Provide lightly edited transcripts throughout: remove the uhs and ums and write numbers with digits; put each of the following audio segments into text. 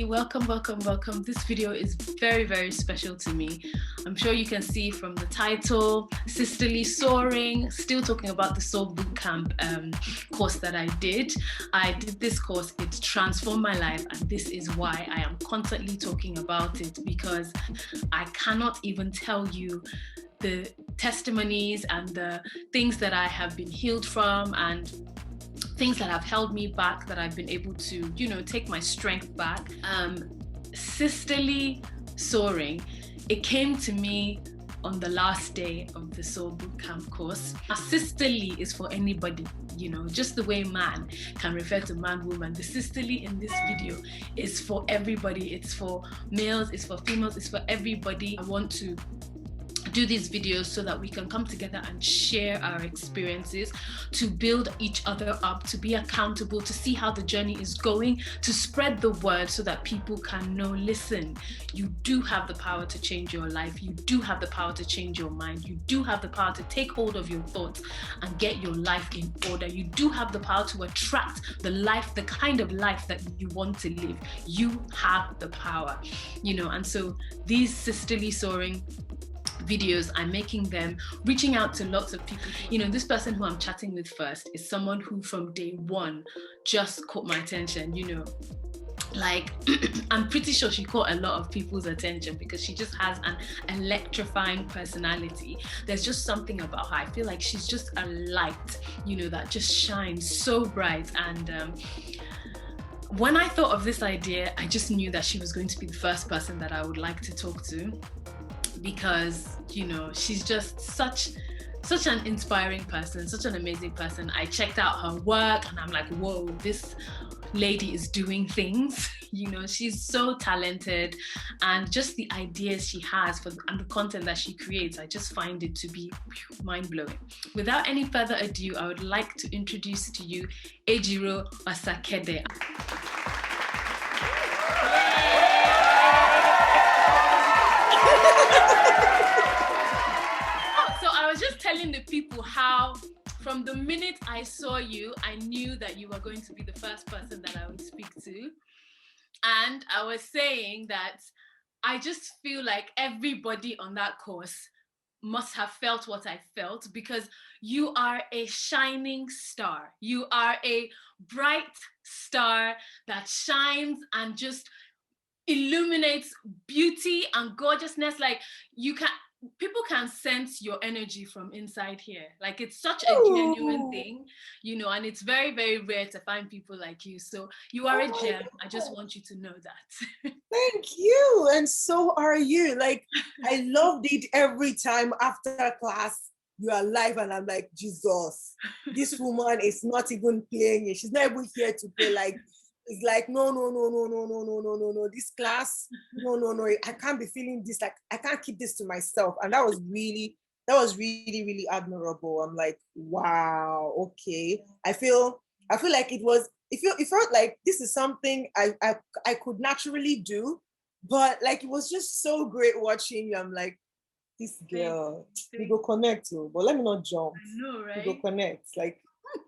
everybody, welcome. This video is very special to me. I'm sure you can see from the title, Sisterly Soaring, still talking about the Soar Bootcamp course that I did. I did this course, it transformed my life, and this is why I am constantly talking about it, because I cannot even tell you the testimonies and the things that I have been healed from, and things that have held me back, that I've been able to, take my strength back. Sisterly Soaring, it came to me on the last day of the Soar Bootcamp course. Sisterly is for anybody, just the way man can refer to man, woman. The sisterly in this video is for everybody. It's for males, it's for females, it's for everybody. I want to do these videos so that we can come together and share our experiences, to build each other up, to be accountable, to see how the journey is going, to spread the word so that people can know, listen, you do have the power to change your life, you do have the power to change your mind, you do have the power to take hold of your thoughts and get your life in order, you do have the power to attract the kind of life that you want to live. You have the power, and so these Sisterly Soaring videos, I'm making them, reaching out to lots of people. This person who I'm chatting with first is someone who from day one just caught my attention, like I'm pretty sure she caught a lot of people's attention because she just has an electrifying personality. There's just something about her. I feel like she's just a light, that just shines so bright. And when I thought of this idea, I just knew that she was going to be the first person that I would like to talk to, because she's just such an inspiring person, such an amazing person. I checked out her work and I'm like, whoa, this lady is doing things. She's so talented, and just the ideas she has and the content that she creates, I just find it to be mind-blowing. Without any further ado, I would like to introduce to you Ejiro Osakede. Telling the people how from the minute I saw you, I knew that you were going to be the first person that I would speak to. And I was saying that I just feel like everybody on that course must have felt what I felt, because you are a shining star. You are a bright star that shines and just illuminates beauty and gorgeousness. Like people can sense your energy from inside here. Like, it's such a genuine thing, and it's very, very rare to find people like you. So you are a gem. I just want you to know that. Thank you. And so are you. Like, I loved it every time after class you are live, and I'm like, Jesus, this woman is not even playing it. She's not even here to play. Like, it's like, no, this class, no, I can't be feeling this, like, I can't keep this to myself. And that was really, really admirable. I'm like, wow, okay. I feel like it felt like this is something I could naturally do, but like, it was just so great watching you. I'm like, this girl, we go connect to, but let me not jump. I know, right? We go connect, like,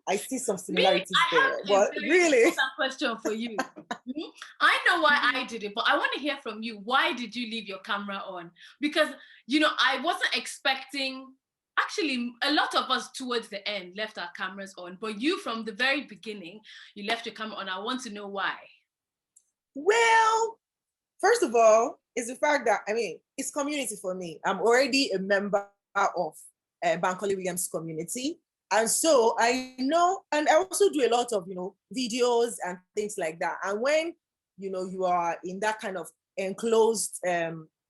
I see some similarities there. But really, question for you. I know why I did it, but I want to hear from you. Why did you leave your camera on? Because, I wasn't expecting. Actually, a lot of us towards the end left our cameras on, but you, from the very beginning, you left your camera on. I want to know why. Well, first of all, it's the fact that, it's community for me. I'm already a member of Bankole Williams community. And so I know, and I also do a lot of, videos and things like that. And when, you are in that kind of enclosed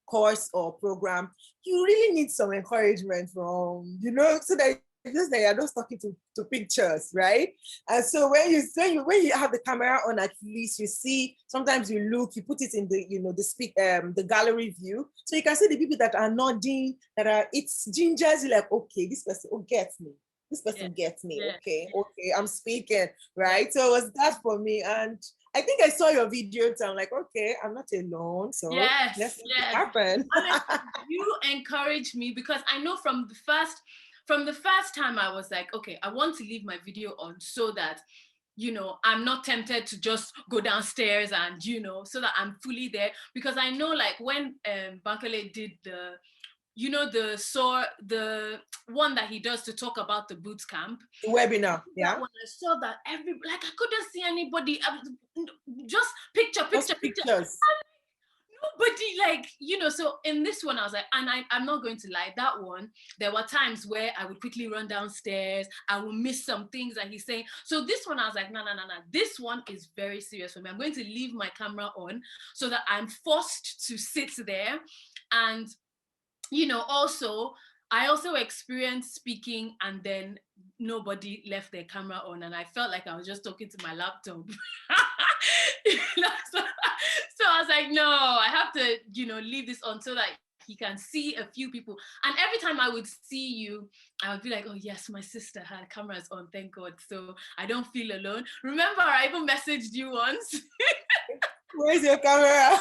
course or program, you really need some encouragement from, so that you're not talking to pictures, right? And so when you have the camera on, at least you see, sometimes you look, you put it in the, the gallery view. So you can see the people that are nodding, it's gingers, you're like, okay, this person gets me. This person gets me. Yeah. Okay, I'm speaking, right? So it was that for me. And I think I saw your video, so I'm like, okay, I'm not alone. So let's make it happen. You encouraged me, because I know from the first time I was like, okay, I want to leave my video on so that I'm not tempted to just go downstairs and, so that I'm fully there. Because I know, like, when Bankole did the one that he does to talk about the boot camp. The webinar, yeah. That one, I saw that I couldn't see anybody. Just pictures. Nobody, so in this one I was like, and I'm not going to lie, that one, there were times where I would quickly run downstairs, I will miss some things that he's saying. So this one I was like, no, this one is very serious for me. I'm going to leave my camera on so that I'm forced to sit there. And I also experienced speaking and then nobody left their camera on, and I felt like I was just talking to my laptop. So I was like, no, I have to, leave this on so that he can see a few people. And every time I would see you, I would be like, oh yes, my sister had cameras on, thank God. So I don't feel alone. Remember, I even messaged you once. Where's your camera?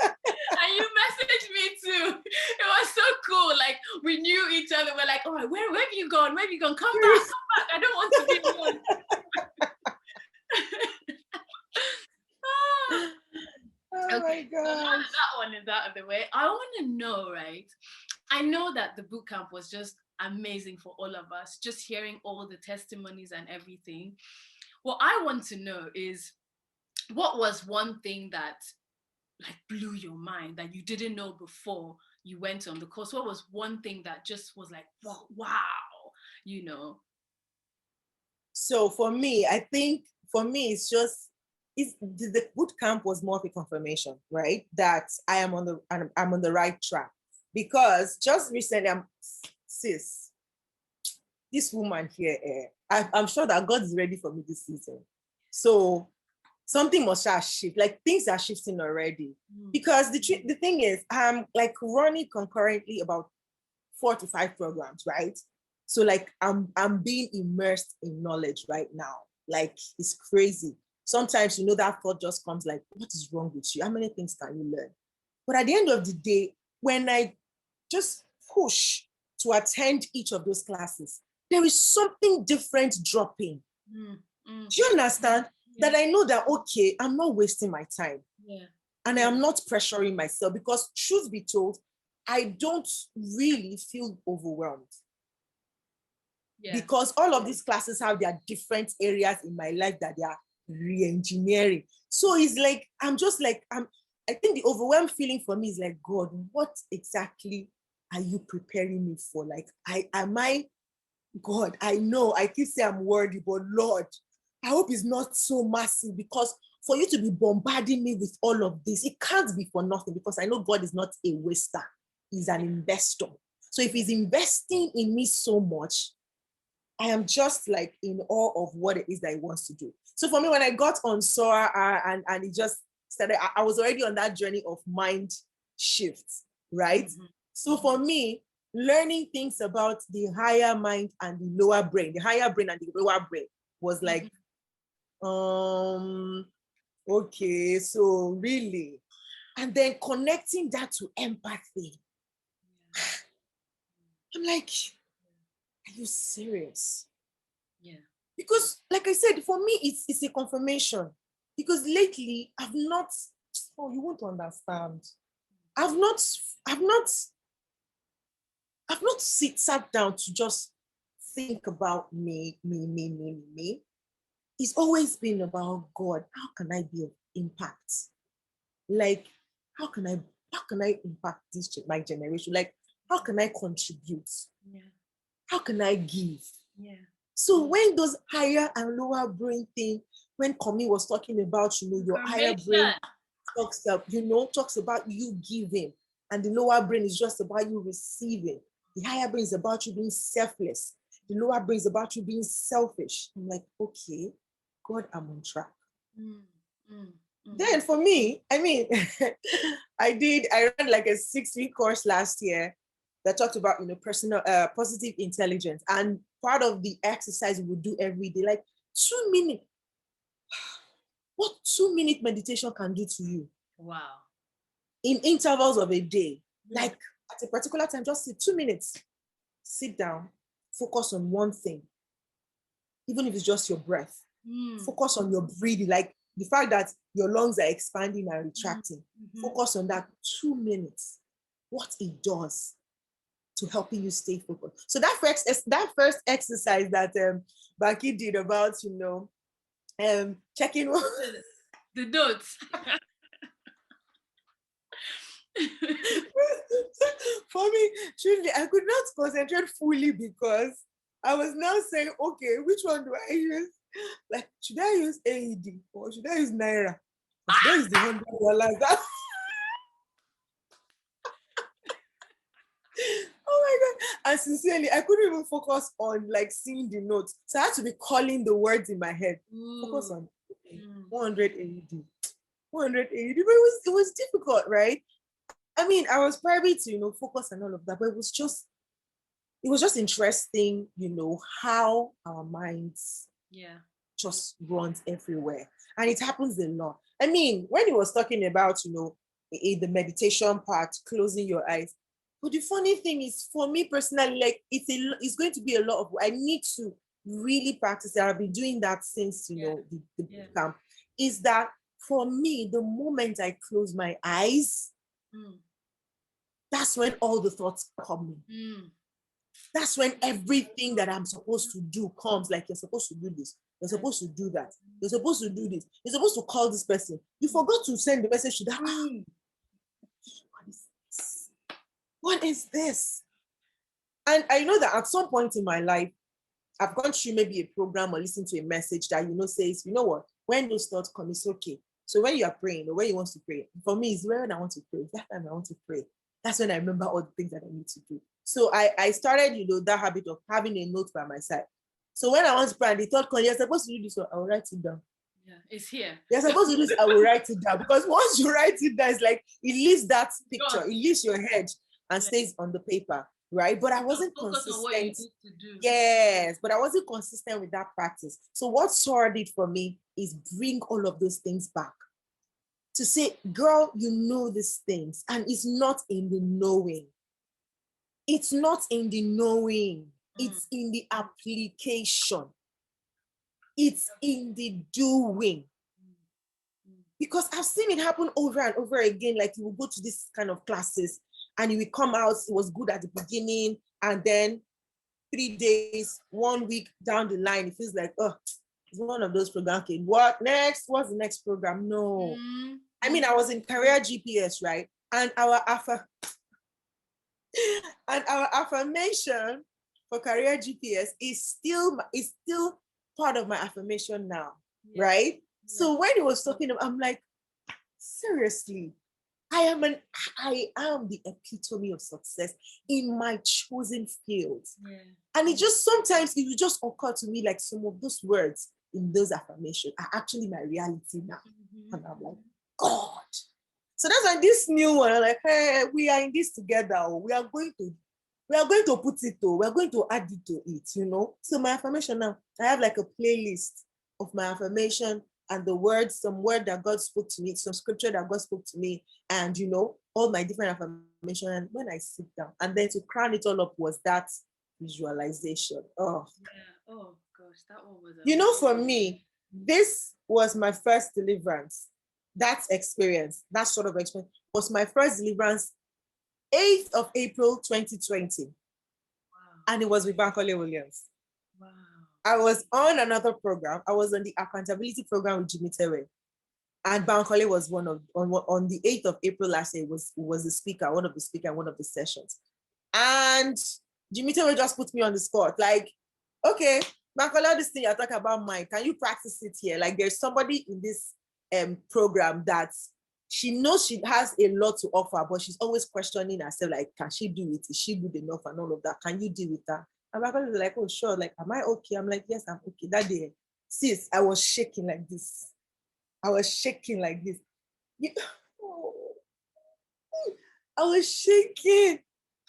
And you messaged me too. It was so cool. Like, we knew each other. We're like, oh, where have you gone? Where have you gone? Come back. I don't want to be alone. Oh my God. So that one is out of the way. I want to know, right? I know that the bootcamp was just amazing for all of us, just hearing all the testimonies and everything. What I want to know is, what was one thing that like blew your mind that you didn't know before you went on the course? What was one thing that just was like, wow, So for me, I think the boot camp was more of a confirmation, right? That I'm on the right track. Because just recently, this woman here, I'm sure that God is ready for me this season. So something must shift. Like, things are shifting already. Because the thing is, I'm like running concurrently about 4 to 5 programs, right? So like I'm being immersed in knowledge right now. Like, it's crazy. Sometimes, that thought just comes like, what is wrong with you? How many things can you learn? But at the end of the day, when I just push to attend each of those classes, there is something different dropping. Do you understand? Yeah. That I know that, okay, I'm not wasting my time. Yeah. And I am not pressuring myself, because truth be told, I don't really feel overwhelmed. Yeah. Because all of these classes have their different areas in my life that they are re-engineering. So it's like, I think the overwhelmed feeling for me is like, God, what exactly are you preparing me for? Like, God, I know I keep saying I'm worthy, but Lord, I hope it's not so massive, because for you to be bombarding me with all of this, it can't be for nothing, because I know God is not a waster. He's an investor. So if he's investing in me so much, I am just like in awe of what it is that he wants to do. So for me, when I got on Soar and it just started, I was already on that journey of mind shifts, right? Mm-hmm. So for me, learning things about the higher mind and the lower brain, the higher brain and the lower brain was like, okay, so really. And then connecting that to empathy. I'm like, are you serious? Yeah. Because like I said, for me, it's a confirmation. Because lately, you won't understand. I've not sat down to just think about me. It's always been about God. How can I be of impact? Like, how can I impact my generation? Like, how can I contribute? Yeah. How can I give? Yeah. So when those higher and lower brain thing, when Komi was talking about, your higher brain talks about you giving, and the lower brain is just about you receiving. The higher brain is about you being selfless. The lower brain is about you being selfish. I'm like, okay, God, I'm on track. Then for me, I mean, I ran like a 6-week course last year that talked about, personal positive intelligence. And part of the exercise we would do every day, like 2 minutes. What 2-minute meditation can do to you? Wow. In intervals of a day, like at a particular time, just sit 2 minutes, sit down, focus on one thing, even if it's just your breath. Focus on your breathing, like the fact that your lungs are expanding and retracting. Focus on that 2 minutes, what it does to helping you stay focused. So that first exercise that Baki did about, checking the notes. For me, truly, I could not concentrate fully because I was now saying, okay, which one do I use? Like, should I use AED or should I use Naira? Or should I use the $100? Oh my God. And sincerely, I couldn't even focus on like seeing the notes. So I had to be calling the words in my head. Focus on 100 AED. 100 AED. But it was difficult, right? I mean, I was private to, focus and all of that, but it was just interesting, how our minds just runs everywhere. And it happens a lot. I mean, when he was talking about, the meditation part, closing your eyes. But the funny thing is, for me personally, like it's going to be a lot of, I need to really practice it. I've been doing that since, the camp, is that for me, the moment I close my eyes, that's when all the thoughts come in. That's when everything that I'm supposed to do comes. Like, you're supposed to do this, you're supposed to do that, you're supposed to do this, you're supposed to call this person. You forgot to send the message to that. What is this? What is this? And I know that at some point in my life, I've gone through maybe a program or listened to a message that, says, you know what, when those thoughts come, it's okay. So when you are praying or when you want to pray, for me, it's when I want to pray. That time I want to pray. That's when I remember all the things that I need to do. So I started, that habit of having a note by my side. So when I want to pray and the thought comes, you're supposed to do this, so I will write it down. Yeah, it's here. You're supposed to do this, I will write it down. Because once you write it down, it's like it leaves that picture, it leaves your head and stays on the paper, right? But I wasn't consistent. On what you need to do. Yes, but I wasn't consistent with that practice. So what Soar did for me is bring all of those things back. To say, girl, you know these things, and it's not in the knowing. It's not in the knowing. It's in the application. It's in the doing. Because I've seen it happen over and over again. Like, you will go to this kind of classes and you will come out, it was good at the beginning, and then 3 days, 1 week down the line, it feels like, oh, it's one of those programs. Okay, what next? What's the next program? No. I mean, I was in career GPS, right? And our affirmation for career GPS is still part of my affirmation now, right? So when he was talking, I'm like, seriously, I am the epitome of success in my chosen field. And it just sometimes it will just occur to me like some of those words in those affirmations are actually my reality now. And I'm like, God. So that's why this new one, I'm like, hey, we are in this together. We are going to put it to, we're going to add it to it, So my affirmation now, I have like a playlist of my affirmation and the words, some word that God spoke to me, some scripture that God spoke to me, and all my different affirmation. And when I sit down, and then to crown it all up was that visualization. Oh, yeah. Oh gosh, that one was for me, this was my first deliverance. That experience, that sort of experience was my first deliverance, 8th of April 2020. Wow. And it was with Bankole Williams. Wow. I was on another program. I was on the accountability program with Jimmy Tewe. And Bankole was on the 8th of April last year, was the speaker, one of the sessions. And Jimmy Tewe just put me on the spot, like, okay, Bankole, this thing you're talking about, Mike, can you practice it here? Like, there's somebody in this program that she knows she has a lot to offer, but she's always questioning herself, like, can she do it? Is she good enough and all of that? Can you deal with that? And my brother was like, oh, sure. Like, am I okay? I'm like, yes, I'm okay. That day, sis, I was shaking like this. I was shaking like this. I was shaking.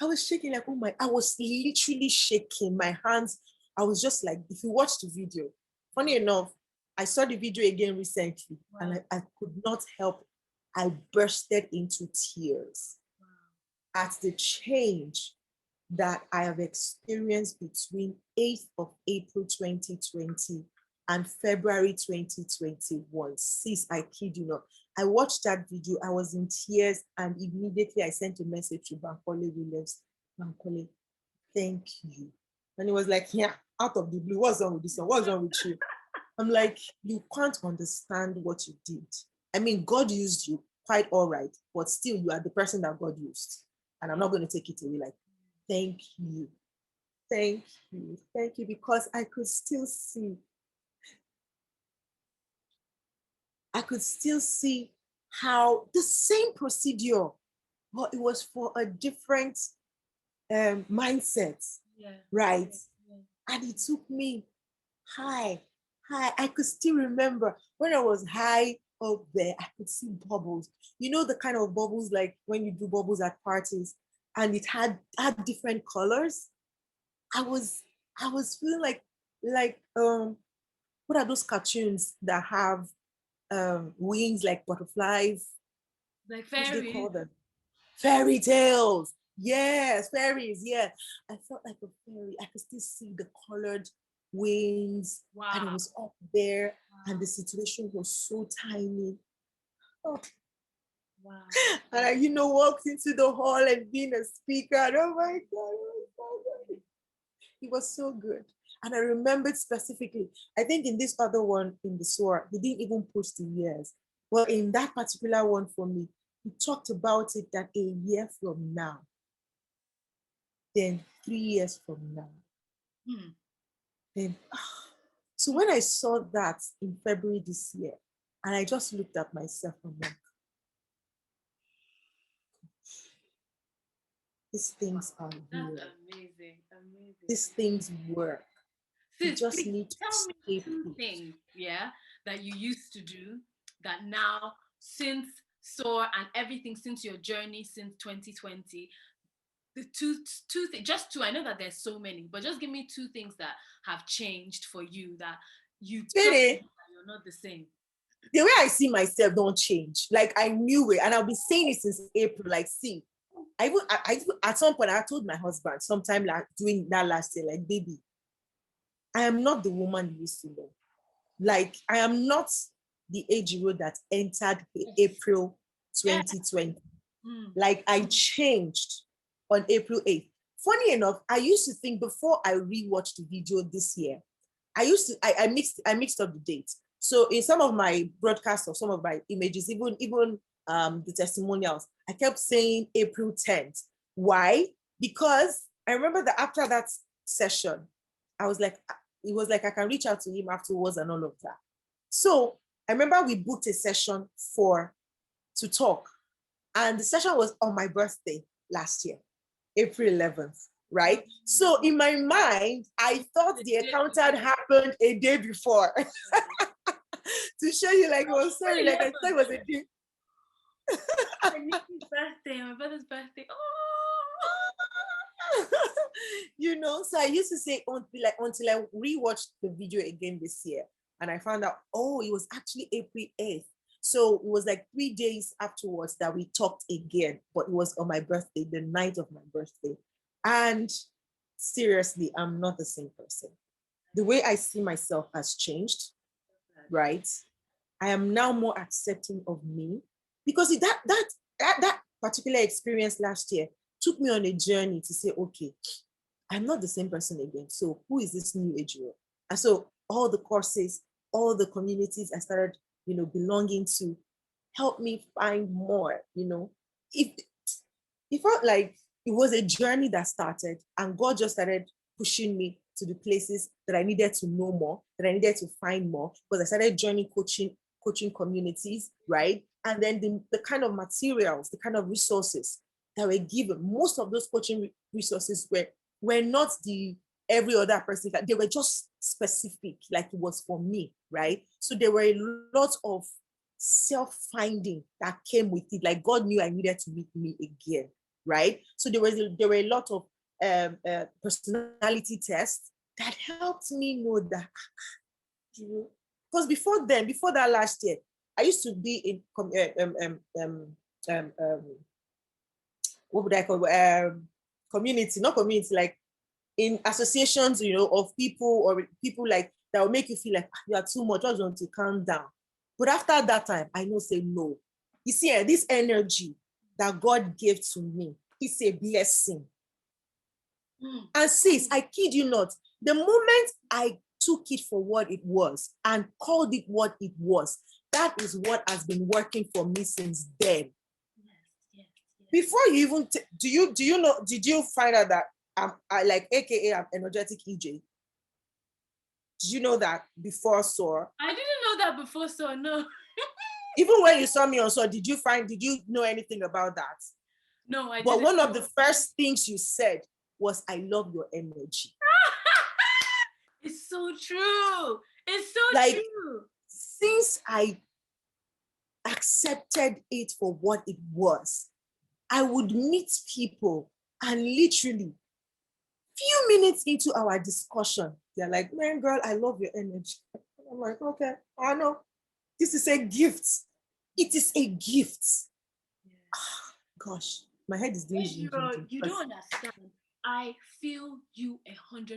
I was shaking like, oh my, I was literally shaking. My hands, I was just like, if you watch the video, funny enough, I saw the video again recently. Wow. And I could not help. I bursted into tears at the change that I have experienced between 8th of April 2020 and February 2021. Sis, I kid you not. I watched that video. I was in tears, and immediately I sent a message to Bankole Williams. Bankole, thank you. And he was like, yeah, out of the blue, what's wrong with this one? What's wrong with you? I'm like, you can't understand what you did. I mean, God used you quite all right, but still you are the person that God used. And I'm not going to take it away. Like, thank you. Thank you. Thank you. Because I could still see how the same procedure, but it was for a different mindset, right? And it took me high. I could still remember when I was high up there, I could see bubbles. You know, the kind of bubbles like when you do bubbles at parties, and it had different colors. I was feeling like what are those cartoons that have wings like butterflies? Like What do they call fairies. them? Fairy tales. Yes, fairies. Yeah. I felt like a fairy. I could still see the colored wings, and it was up there, and the situation was so tiny. Oh. Wow. And I, walked into the hall and being a speaker. And oh my God, it was so good. And I remembered specifically, I think in this other one in the Soar, he didn't even push the years. Well, in that particular one for me, he talked about it that a year from now, then 3 years from now. Then, so when I saw that in February this year, and I just looked at myself and went, these things are real. That's amazing. These things work. Sis, you just please need to tell me two things, that you used to do that now, since Soar and everything, since your journey since 2020, the two things, just two. I know that there's so many, but just give me two things that have changed for you that you that you're not the same. The way I see myself don't change. Like I knew it, and I've been saying it since April. Like, see, I at some point I told my husband sometime like doing that last year, like, baby, I am not the woman you used to know. Like, I am not the Ejiro that entered April 2020. Like, I changed on April 8th. Funny enough, I used to think before I rewatched the video this year, I mixed up the dates. So in some of my broadcasts or some of my images, even the testimonials, I kept saying April 10th. Why? Because I remember that after that session, I was like, it was like I can reach out to him afterwards and all of that. So I remember we booked a session to talk, and the session was on my birthday last year, April 11th, right? So in my mind, I thought the encounter had happened a day before. To show you, like, oh, sorry, like I thought it was a day. My brother's birthday. So I used to say until I rewatched the video again this year, and I found out, it was actually April 8th. So it was like 3 days afterwards that we talked again, but it was on my birthday, the night of my birthday. And seriously, I'm not the same person. The way I see myself has changed, right? I am now more accepting of me, because that particular experience last year took me on a journey to say, okay, I'm not the same person again. So who is this new Ejiro? And so all the courses, all the communities I started, belonging to, helped me find more. It felt like it was a journey that started, and God just started pushing me to the places that I needed to know more, that I needed to find more, because I started joining coaching communities, right? And then the kind of materials, the kind of resources that were given, most of those coaching resources were not the every other person, like they were just specific, like it was for me, right? So there were a lot of self-finding that came with it. Like God knew I needed to meet me again, right? So there were a lot of personality tests that helped me know that, because before that last year, I used to be in what would I call community, not community, like in associations, of people, or people like that will make you feel like you are too much, just want to calm down. But after that time, I know say no. You see, this energy that God gave to me is a blessing. And sis, I kid you not, the moment I took it for what it was and called it what it was, that is what has been working for me since then. Yes. Before you even, do you know, did you find out that I like, AKA I'm energetic EJ? Did you know that before Soar? I didn't know that before Soar, no. Even when you saw me on Soar, did you know anything about that? No, I didn't. But one of the first things you said was, I love your energy. It's so true. It's so like, true. Since I accepted it for what it was, I would meet people and literally few minutes into our discussion, they're like, man, girl, I love your energy. I'm like, okay, I know. This is a gift. It is a gift. Yeah. Gosh, my head is doing You don't understand. I feel you 100%.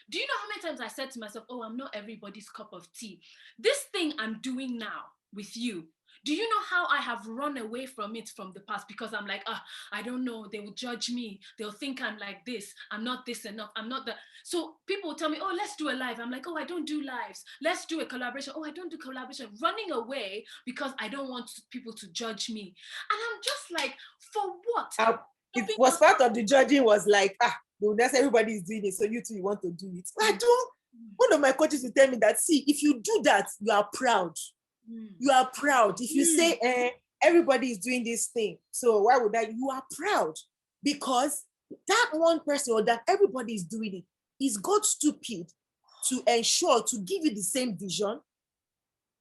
Do you know how many times I said to myself, oh, I'm not everybody's cup of tea. This thing I'm doing now with you, do you know how I have run away from it from the past? Because I'm like, I don't know. They will judge me. They'll think I'm like this. I'm not this enough. I'm not that. So people will tell me, oh, let's do a live. I'm like, oh, I don't do lives. Let's do a collaboration. Oh, I don't do collaboration. Running away because I don't want people to judge me. And I'm just like, for what? It was part of the judging was like, that's everybody is doing it. So you too, you want to do it. I don't. One of my coaches will tell me that, see, if you do that, you are proud. You are proud. If you say, everybody is doing this thing, so why would I? You are proud because that one person or that everybody is doing it is God stupid to ensure to give you the same vision.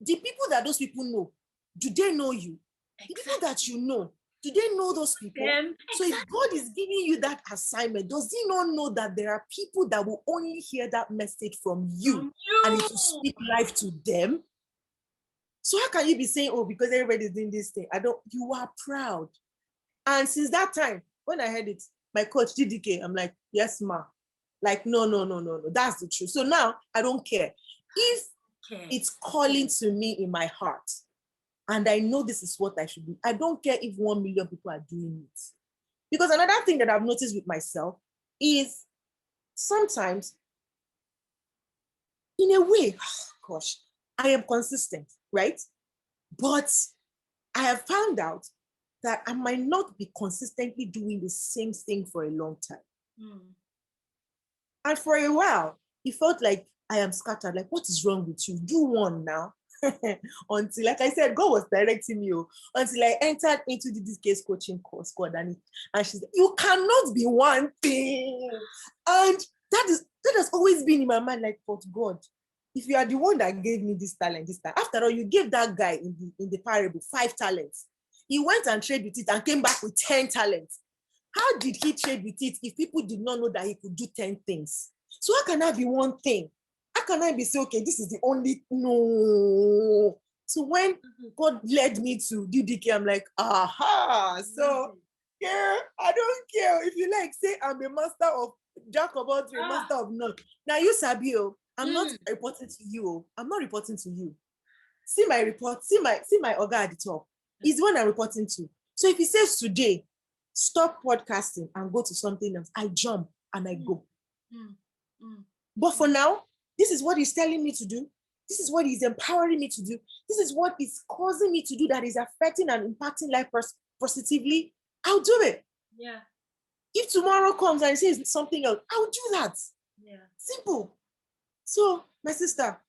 The people that those people know, do they know you? Exactly. The people that you know, do they know those people? So if God is giving you that assignment, does he not know that there are people that will only hear that message from you and it will speak life to them? So how can you be saying, oh, because everybody's doing this thing? You are proud. And since that time, when I heard it, my coach, DDK, I'm like, yes, ma. Like, no. That's the truth. So now I don't care. If it's calling to me in my heart, and I know this is what I should do, I don't care if 1 million people are doing it. Because another thing that I've noticed with myself is sometimes, in a way, gosh, I am consistent, right? But I have found out that I might not be consistently doing the same thing for a long time. And for a while, it felt like I am scattered. Like, what is wrong with you? Do one now. Until, like I said, God was directing me until I entered into the case coaching course, and she said, you cannot be one thing. And that has always been in my mind, like, but God, if you are the one that gave me this talent, after all, you gave that guy in the parable 5 talents. He went and traded with it and came back with 10 talents. How did he trade with it if people did not know that he could do 10 things? So how can I be one thing? How can I be say, okay, this is the only, no. So when God led me to DDK, I'm like, aha. So yeah, I don't care. If you like, say I'm a master of jack of all trades, master of none. Now you Sabio, I'm not reporting to you. I'm not reporting to you. See my report, see my Oga at the top. He's the one I'm reporting to. So if he says today, stop podcasting and go to something else, I jump and I go. But for now, this is what he's telling me to do. This is what he's empowering me to do. This is what is causing me to do that is affecting and impacting life positively. I'll do it. Yeah. If tomorrow comes and says something else, I'll do that. Yeah. Simple. So, my sister,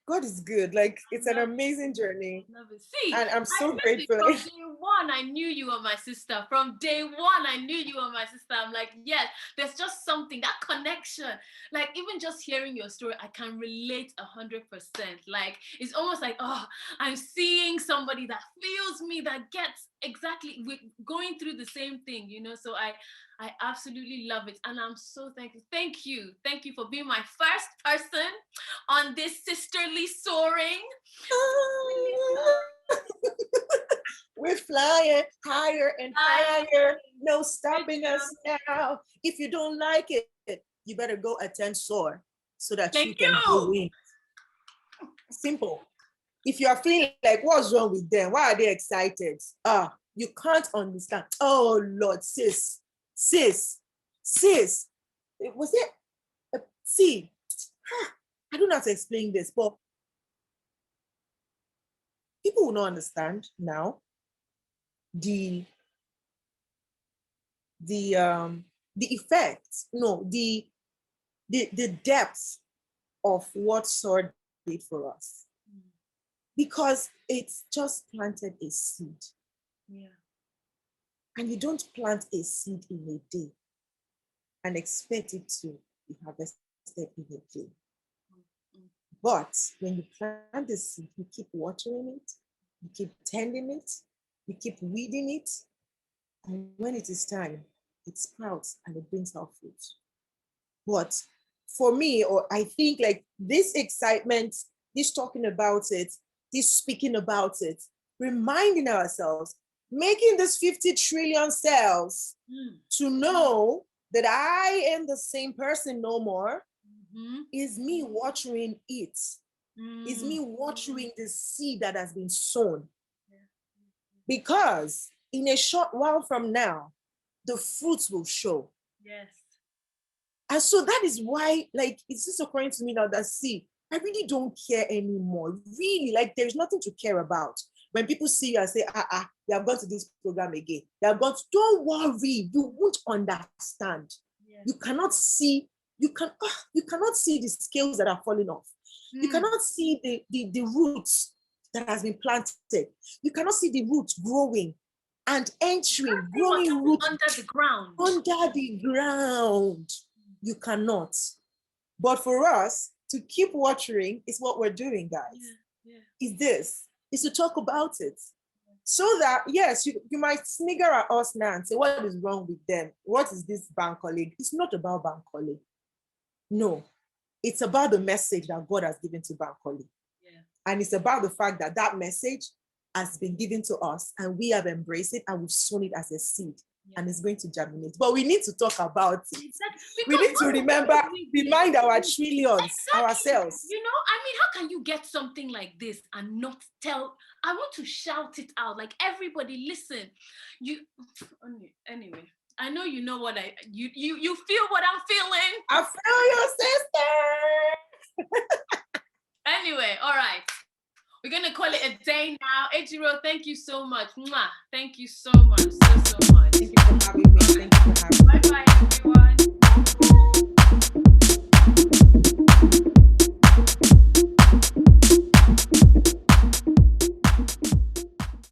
God is good. Like, it's an amazing journey. Love it. See, and I'm so grateful. From day one, I knew you were my sister. From day one, I knew you were my sister. I'm like, yes, there's just something, that connection. Like, even just hearing your story, I can relate 100%. Like, it's almost like, oh, I'm seeing somebody that feels me, that gets exactly going through the same thing, you know? So I absolutely love it. And I'm so thankful. Thank you. Thank you for being my first person on this sisterly soaring. We're flying higher and higher. No stopping us now. If you don't like it, you better go attend Soar. so that you Thank can you. grow in. Simple. If you are feeling like, what's wrong with them? Why are they excited? You can't understand. Oh Lord, sis. Was it? See, I don't know how to explain this, but people will not understand now the effect, no, the depth of what Soar did for us. Because it's just planted a seed. Yeah. And you don't plant a seed in a day and expect it to be harvested in a day. But when you plant the seed, you keep watering it, you keep tending it, you keep weeding it, and when it is time, it sprouts and it brings out fruit. But for me, or I think like this excitement, this talking about it, this speaking about it, reminding ourselves, making this 50 trillion cells to know that I am the same person no more, is me watering it. Is me watering the seed that has been sown. Because in a short while from now, the fruits will show. Yes. And so that is why, like, it's just occurring to me now that, see, I really don't care anymore. Really, like, there's nothing to care about. When people see you and say, they have gone to this program again. They have gone to, don't worry, you won't understand. Yes. You cannot see the scales that are falling off. You cannot see the roots that has been planted. You cannot see the roots growing and entering, growing roots under the ground. Under the ground. You cannot. But for us to keep watering is what we're doing, guys. Is to talk about it. So that, yes, you might snigger at us now and say, what is wrong with them? What is this bank colleague? It's not about bank colleague. No, it's about the message that God has given to bank colleague. Yeah. And it's about the fact that that message has been given to us and we have embraced it and we've sown it as a seed. Yeah. And it's going to germinate. But we need to talk about it. Exactly. We need to remind our trillions, ourselves. You know, I mean, how can you get something like this and not tell? I want to shout it out, like, everybody listen. Anyway, I know you know what you feel what I'm feeling. I feel your sister. Anyway, all right. We're going to call it a day now. Ejiro, thank you so much. Mwah. Thank you so much. So much. Thank you for having me. Thank you for having me. Bye-bye.